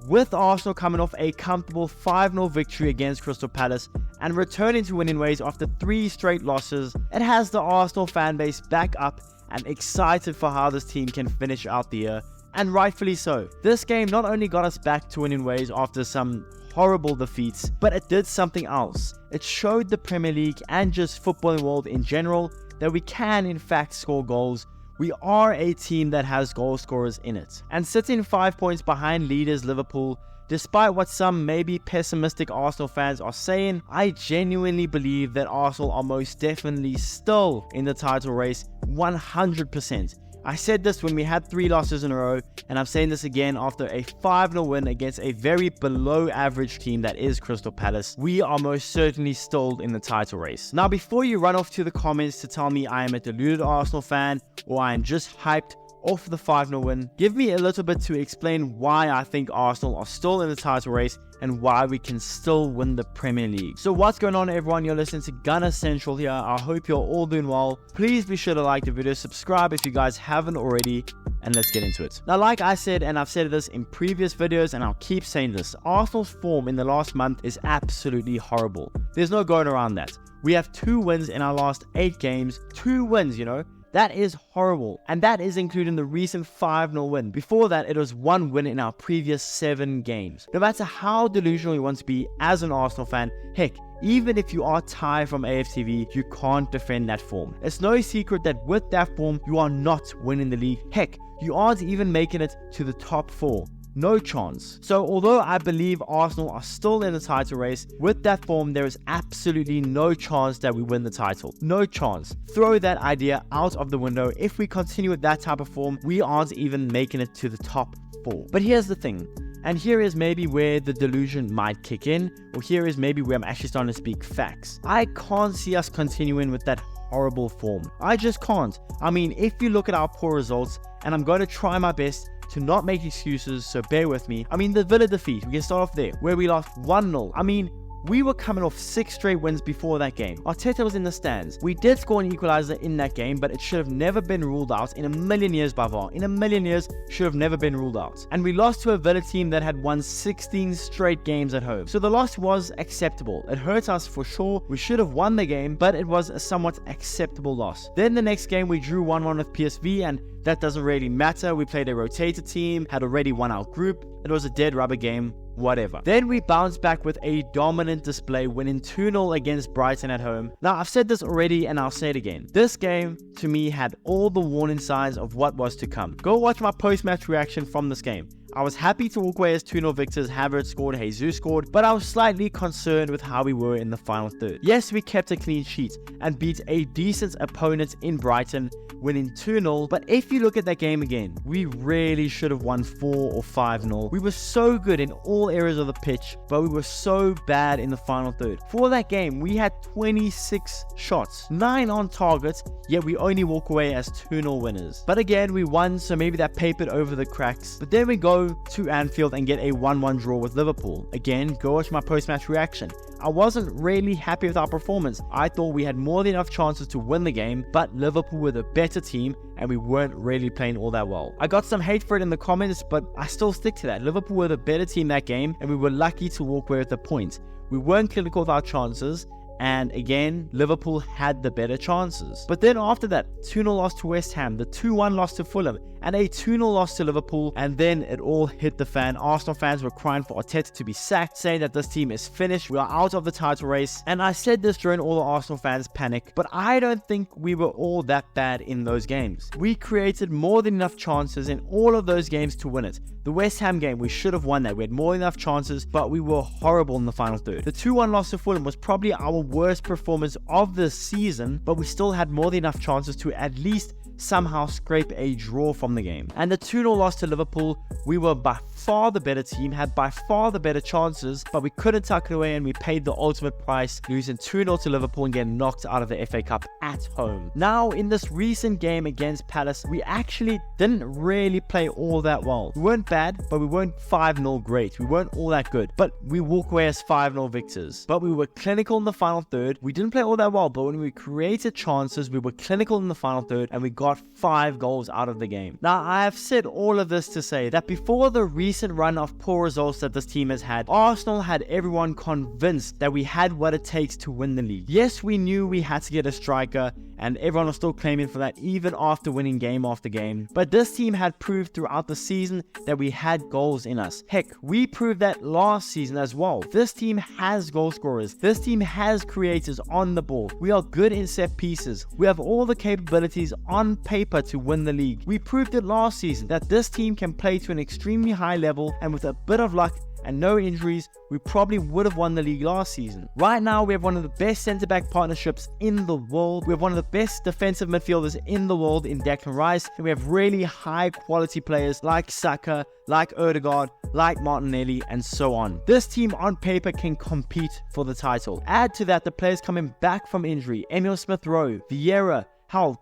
With Arsenal coming off a comfortable 5-0 victory against Crystal Palace and returning to winning ways after 3 straight losses, it has the Arsenal fan base back up and excited for how this team can finish out the year, and rightfully so. This game not only got us back to winning ways after some horrible defeats, but it did something else. It showed the Premier League and just footballing world in general that we can in fact score goals. We are a team that has goal scorers in it. And sitting 5 points behind leaders Liverpool, despite what some maybe pessimistic Arsenal fans are saying, I genuinely believe that Arsenal are most definitely still in the title race 100%. I said this when we had 3 losses in a row, and I'm saying this again after a 5-0 win against a very below average team that is Crystal Palace. We are most certainly still in the title race. Now, before you run off to the comments to tell me I am a deluded Arsenal fan or I am just hyped off the 5-0 win, give me a little bit to explain why I think Arsenal are still in the title race and why we can still win the Premier League. So what's going on, everyone? You're listening to Gunner Central here. I hope you're all doing well. Please be sure to like the video, subscribe if you guys haven't already, and let's get into it. Now, like I said, and I've said this in previous videos and I'll keep saying this, Arsenal's form in the last month is absolutely horrible. There's no going around that. We have 2 wins in our last 8 games. 2 wins, you know. That is horrible, and that is including the recent 5-0 win. Before that, it was 1 win in our previous 7 games. No matter how delusional you want to be as an Arsenal fan, heck, even if you are tied from AFTV, you can't defend that form. It's no secret that with that form, you are not winning the league. Heck, you aren't even making it to the top 4. No chance. So although I believe Arsenal are still in the title race, with that form there is absolutely no chance that we win the title. No chance. Throw that idea out of the window. If we continue with that type of form, we aren't even making it to the top 4. But here's the thing, and here is maybe where the delusion might kick in, or here is maybe where I'm actually starting to speak facts. I can't see us continuing with that horrible form. I just can't. I mean, if you look at our poor results, and I'm going to try my best to not make excuses, so bear with me. I mean, the Villa defeat, we can start off there, where we lost 1-0. I mean, we were coming off 6 straight wins before that game. Arteta was in the stands. We did score an equalizer in that game, but it should have never been ruled out in a million years by VAR. In a million years, should have never been ruled out. And we lost to a Villa team that had won 16 straight games at home. So the loss was acceptable. It hurt us for sure. We should have won the game, but it was a somewhat acceptable loss. Then the next game, we drew 1-1 with PSV, and that doesn't really matter. We played a rotated team, had already won our group. It was a dead rubber game. Whatever. Then we bounced back with a dominant display, winning 2-0 against Brighton at home. Now, I've said this already and I'll say it again. This game, to me, had all the warning signs of what was to come. Go watch my post-match reaction from this game. I was happy to walk away as 2-0 victors. Havertz scored, Jesus scored, but I was slightly concerned with how we were in the final third. Yes, we kept a clean sheet and beat a decent opponent in Brighton, winning 2-0, but if you look at that game again, we really should have won 4 or 5-0. We were so good in all areas of the pitch, but we were so bad in the final third. For that game, we had 26 shots, 9 on target, yet we only walk away as 2-0 winners. But again, we won, so maybe that papered over the cracks. But then we go to Anfield and get a 1-1 draw with Liverpool. Again, go watch my post-match reaction. I wasn't really happy with our performance. I thought we had more than enough chances to win the game, but Liverpool were the better team and we weren't really playing all that well. I got some hate for it in the comments, but I still stick to that. Liverpool were the better team that game and we were lucky to walk away with the point. We weren't clinical with our chances, and again, Liverpool had the better chances. But then after that, 2-0 loss to West Ham, the 2-1 loss to Fulham, and a 2-0 loss to Liverpool, and then it all hit the fan. Arsenal fans were crying for Arteta to be sacked, saying that this team is finished, we are out of the title race. And I said this during all the Arsenal fans' panic, but I don't think we were all that bad in those games. We created more than enough chances in all of those games to win it. The West Ham game, we should have won that. We had more than enough chances, but we were horrible in the final third. The 2-1 loss to Fulham was probably our worst performance of the season, but we still had more than enough chances to at least somehow scrape a draw from the game. And the 2-0 loss to Liverpool, we were by far the better team, had by far the better chances, but we couldn't tuck it away and we paid the ultimate price, losing 2-0 to Liverpool and getting knocked out of the FA Cup at home. Now, in this recent game against Palace, we actually didn't really play all that well. We weren't bad, but we weren't 5-0 great. We weren't all that good, but we walk away as 5-0 victors. But we were clinical in the final third. We didn't play all that well, but when we created chances, we were clinical in the final third and we got got 5 goals out of the game. Now, I have said all of this to say that before the recent run of poor results that this team has had, Arsenal had everyone convinced that we had what it takes to win the league. Yes, we knew we had to get a striker, and everyone was still claiming for that even after winning game after game. But this team had proved throughout the season that we had goals in us. Heck, we proved that last season as well. This team has goal scorers. This team has creators on the ball. We are good in set pieces. We have all the capabilities on paper to win the league. We proved it last season that this team can play to an extremely high level, and with a bit of luck and no injuries, we probably would have won the league last season. Right now, we have one of the best centre-back partnerships in the world. We have one of the best defensive midfielders in the world in Declan Rice. And we have really high-quality players like Saka, like Odegaard, like Martinelli, and so on. This team on paper can compete for the title. Add to that the players coming back from injury: Emil Smith-Rowe, Vieira,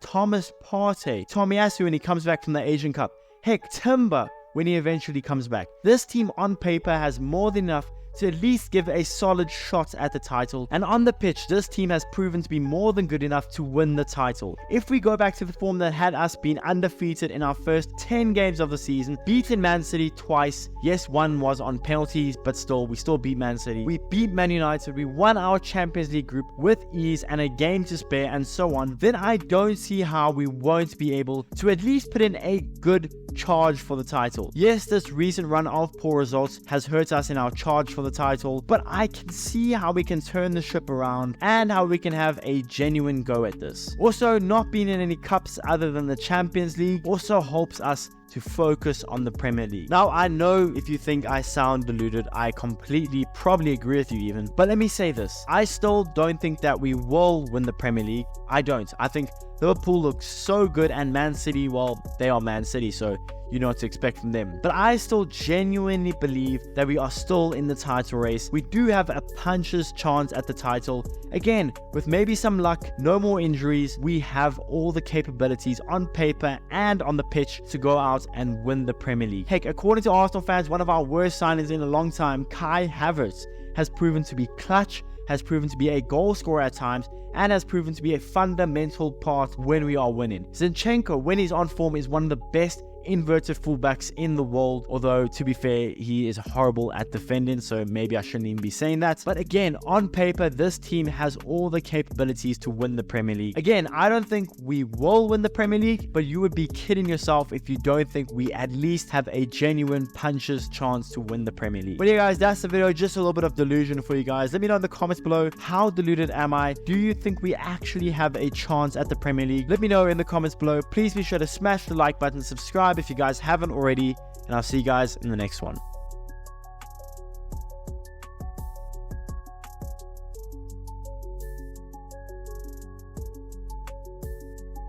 Thomas Partey, Tomiyasu when he comes back from the Asian Cup, heck, Timber when he eventually comes back. This team on paper has more than enough to at least give a solid shot at the title, and on the pitch this team has proven to be more than good enough to win the title. If we go back to the form that had us being undefeated in our first 10 games of the season, beaten Man City twice, yes, one was on penalties, but still, we still beat Man City. We beat Man United, we won our Champions League group with ease and a game to spare, and so on, then I don't see how we won't be able to at least put in a good charge for the title. Yes, this recent run of poor results has hurt us in our charge for the title, but I can see how we can turn the ship around and how we can have a genuine go at this. Also, not being in any cups other than the Champions League also helps us to focus on the Premier League. Now, I know if you think I sound deluded, I completely probably agree with you even, but let me say this: I still don't think that we will win the Premier League. I don't. I think Liverpool looks so good, and Man City, well, they are Man City, so you know what to expect from them. But I still genuinely believe that we are still in the title race. We do have a puncher's chance at the title. Again, with maybe some luck, no more injuries, we have all the capabilities on paper and on the pitch to go out and win the Premier League. Heck, according to Arsenal fans, one of our worst signings in a long time, Kai Havertz, has proven to be clutch, has proven to be a goal scorer at times, and has proven to be a fundamental part when we are winning. Zinchenko, when he's on form, is one of the best inverted fullbacks in the world, although to be fair, he is horrible at defending, so maybe I shouldn't even be saying that. But again, on paper, this team has all the capabilities to win the Premier League. Again, I don't think we will win the Premier League, but you would be kidding yourself if you don't think we at least have a genuine puncher's chance to win the Premier League. But yeah guys, that's the video. Just a little bit of delusion for you guys. Let me know in the comments below, how deluded am I? Do you think we actually have a chance at the Premier League? Let me know in the comments below. Please be sure to smash the like button, subscribe if you guys haven't already, and I'll see you guys in the next one.